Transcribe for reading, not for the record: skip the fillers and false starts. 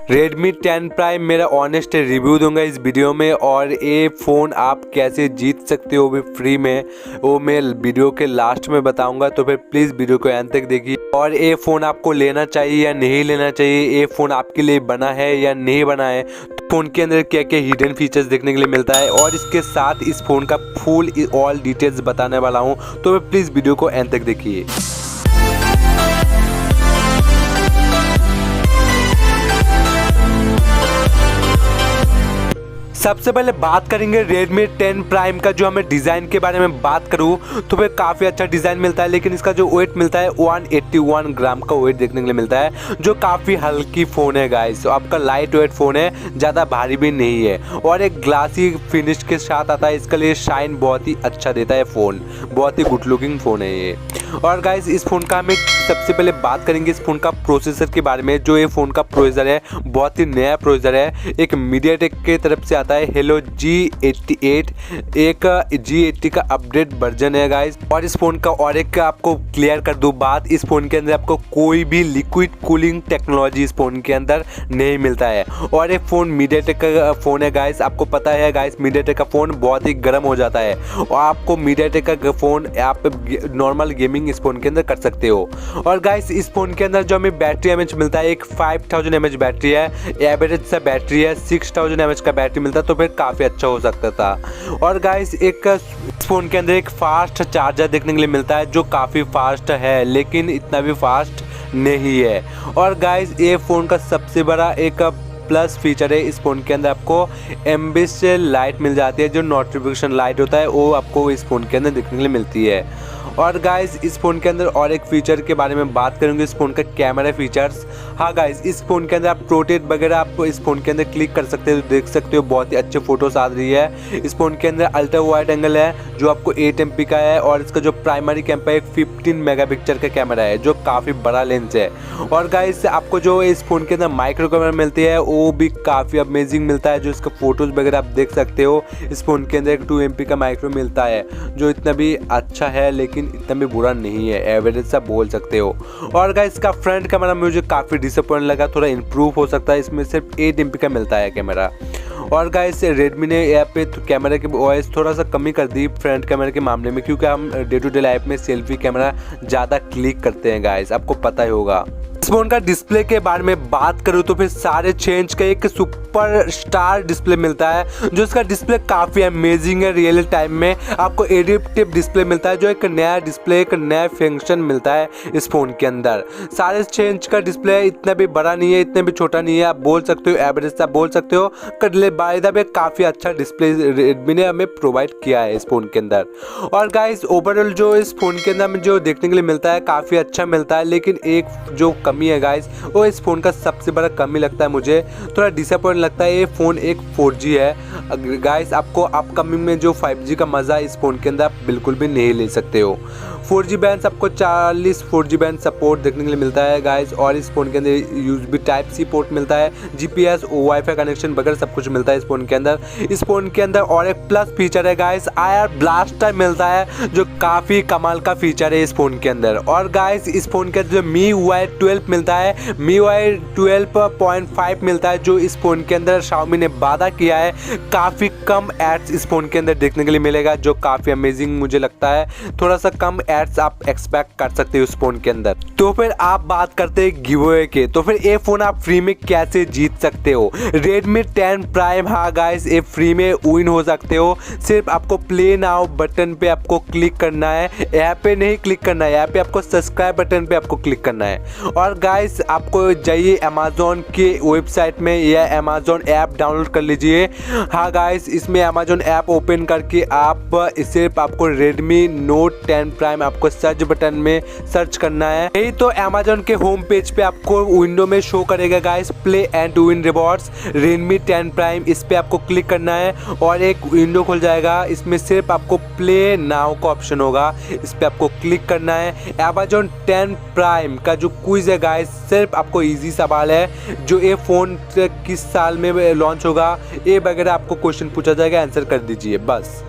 Redmi 10 Prime मेरा honest review दूंगा इस वीडियो में, और ये फ़ोन आप कैसे जीत सकते हो भी फ्री में वो मैं वीडियो के लास्ट में बताऊंगा। तो फिर प्लीज़ वीडियो को अंत तक देखिए। और ये फ़ोन आपको लेना चाहिए या नहीं लेना चाहिए, ये फ़ोन आपके लिए बना है या नहीं बना है, फ़ोन के अंदर क्या क्या हिडन फीचर्स देखने के लिए मिलता है, और इसके साथ इस फ़ोन का फुल ऑल डिटेल्स बताने वाला हूँ। तो प्लीज़ वीडियो को अंत तक देखिए। सबसे पहले बात करेंगे Redmi 10 Prime का। जो हमें डिज़ाइन के बारे में बात करूँ तो फिर काफ़ी अच्छा डिज़ाइन मिलता है, लेकिन इसका जो वेट मिलता है 181 ग्राम का वेट देखने के लिए मिलता है, जो काफ़ी हल्की फ़ोन है गाइस। तो आपका लाइट वेट फ़ोन है, ज़्यादा भारी भी नहीं है, और एक ग्लासी फिनिश के साथ आता है। इसके लिए शाइन बहुत ही अच्छा देता है फ़ोन, बहुत ही गुड लुकिंग फ़ोन है ये। और गाइस इस फ़ोन का हमें सबसे पहले बात करेंगे इस फ़ोन का प्रोसेसर के बारे में। जो ये फ़ोन का प्रोसेसर है बहुत ही नया प्रोसेसर है, एक मीडियाटेक के तरफ से आता है हेलो G88, एक G80 का अपडेट वर्जन है गाइस। और इस फ़ोन का और एक आपको क्लियर कर दूँ बात, इस फ़ोन के अंदर आपको कोई भी लिक्विड कूलिंग टेक्नोलॉजी इस फ़ोन के अंदर नहीं मिलता है। और ये फ़ोन मीडियाटेक का फ़ोन है गाइस, आपको पता है गाइस मीडियाटेक का फ़ोन बहुत ही गर्म हो जाता है, और आपको मीडियाटेक का फ़ोन आप नॉर्मल गेमिंग इस फ़ोन के अंदर कर सकते हो। और गाइस इस फ़ोन के अंदर जो हमें बैटरी एमएच मिलता है, एक 5000 mAh बैटरी है, एवरेज सा बैटरी है, 6000 mAh का बैटरी मिलता है, तो फिर काफ़ी अच्छा हो सकता था। और गाइस एक इस फ़ोन के अंदर एक फास्ट चार्जर देखने के लिए मिलता है, जो काफ़ी फास्ट है, लेकिन इतना भी फास्ट नहीं है। और गाइस ये फ़ोन का सबसे बड़ा एक प्लस फीचर है, इस फ़ोन के अंदर आपको एम्बिस लाइट मिल जाती है, जो नोटिफिकेशन लाइट होता है वो आपको इस फ़ोन के अंदर देखने के लिए मिलती है। और गाइस इस फ़ोन के अंदर और एक फ़ीचर के बारे में बात करेंगे, इस फ़ोन का कैमरा फीचर्स। हाँ गाइस इस फ़ोन के अंदर आप पोर्ट्रेट वगैरह आप इस फ़ोन के अंदर क्लिक कर सकते हो, देख सकते हो बहुत ही अच्छे फोटोज आ रही है। इस फ़ोन के अंदर अल्ट्रा वाइड एंगल है, जो आपको 8 MP का है, और इसका जो प्राइमरी कैमरा है 15 मेगापिक्सल का कैमरा है, जो काफ़ी बड़ा लेंस है। और गाइस आपको जो इस फ़ोन के अंदर माइक्रो कैमरा मिलती है वो भी काफ़ी अमेजिंग मिलता है, जो इसका फोटोज़ वगैरह आप देख सकते हो। इस फ़ोन के अंदर एक 2 MP का माइक्रो मिलता है, जो इतना भी अच्छा है लेकिन इतना भी बुरा नहीं है, एवरेज सा बोल सकते हो। और गाइस इसका फ्रंट कैमरा मुझे काफ़ी डिसअपॉइंट लगा, थोड़ा इंप्रूव हो सकता है, इसमें सिर्फ 8 MP का मिलता है कैमरा। और गाइस रेडमी ने यहाँ पे तो कैमरे की वॉइस थोड़ा सा कमी कर दी फ्रंट कैमरे के मामले में, क्योंकि हम डे टू डे लाइफ में सेल्फी कैमरा ज़्यादा क्लिक करते हैं गाइस, आपको पता ही होगा। इस फोन का डिस्प्ले के बारे में बात करूँ तो फिर सारे चेंज का एक सुपर स्टार डिस्प्ले मिलता है, जो इसका डिस्प्ले काफ़ी अमेजिंग है। रियल टाइम में आपको एडिप्टिव डिस्प्ले मिलता है, जो एक नया डिस्प्ले एक नया फंक्शन मिलता है इस फ़ोन के अंदर। सारे चेंज का डिस्प्ले इतना भी बड़ा नहीं है, इतना भी छोटा नहीं है, आप बोल सकते हो एवरेज सा बोल सकते हो। बायदा भी काफ़ी अच्छा डिस्प्ले रेडमी ने हमें प्रोवाइड किया है इस फ़ोन के अंदर। और गाइस ओवरऑल जो इस फ़ोन के अंदर जो देखने के लिए मिलता है काफ़ी अच्छा मिलता है, लेकिन एक जो कमी है गाइस वो इस फ़ोन का सबसे बड़ा कमी लगता है, मुझे थोड़ा डिसअपॉइंट लगता है। ये फ़ोन एक 4G है गाइस, आपको अपकमिंग में जो 5G का मज़ा इस फ़ोन के अंदर आप बिल्कुल भी नहीं ले सकते हो। 4G बैंड आपको 40 4G बैंड सपोर्ट देखने के लिए मिलता है गाइस, और इस फ़ोन के अंदर USB Type-C पोर्ट मिलता है, GPS वाईफाई कनेक्शन वगैरह सब कुछ मिलता है इस फ़ोन के अंदर। इस फ़ोन के अंदर और एक प्लस फीचर है गाइस, IR ब्लास्टर मिलता है, जो काफ़ी कमाल का फीचर है इस फ़ोन के अंदर। और गाइस इस फ़ोन के अंदर जो MIUI 12 मिलता है, MIUI 12.5 मिलता है, जो इस फ़ोन के अंदर Xiaomi ने वादा किया है। काफ़ी कम एड्स इस फ़ोन के अंदर देखने के लिए मिलेगा, जो काफ़ी अमेजिंग मुझे लगता है। थोड़ा सा कम एड्स आप एक्सपेक्ट कर सकते हो इस फ़ोन के अंदर। तो फिर आप बात करते हैं गिवअवे के, तो फिर ये फ़ोन आप फ्री में कैसे जीत सकते हो। Redmi 10 Prime हाँ गाइस ये फ्री में विन हो सकते हो, सिर्फ आपको प्ले नाउ बटन पे आपको क्लिक करना है, यहाँ पे नहीं क्लिक करना है, यहाँ पे आपको सब्सक्राइब बटन पे आपको क्लिक करना है। और गाइस आपको जाइए अमेज़ॉन के वेबसाइट में या अमेज़ॉन ऐप डाउनलोड कर लीजिए। हाँ गाइस इसमें अमेज़ॉन ऐप ओपन करके आप सिर्फ आपको Redmi Note 10 Prime आपको सर्च बटन में सर्च करना है, नहीं तो अमेज़ॉन के होम पेज पे आपको विंडो में शो करेगा guys play and win rewards Redmi 10 Prime, इस पे आपको क्लिक करना है और एक विंडो खुल जाएगा। इसमें सिर्फ आपको प्ले नाउ का ऑप्शन होगा, इस पे आपको क्लिक करना है। अमेज़ॉन 10 Prime का जो क्विज है गाइस, सिर्फ आपको इजी सवाल है, जो ये फ़ोन किस साल में लॉन्च होगा ये वगैरह आपको क्वेश्चन पूछा जाएगा, आंसर कर दीजिए बस।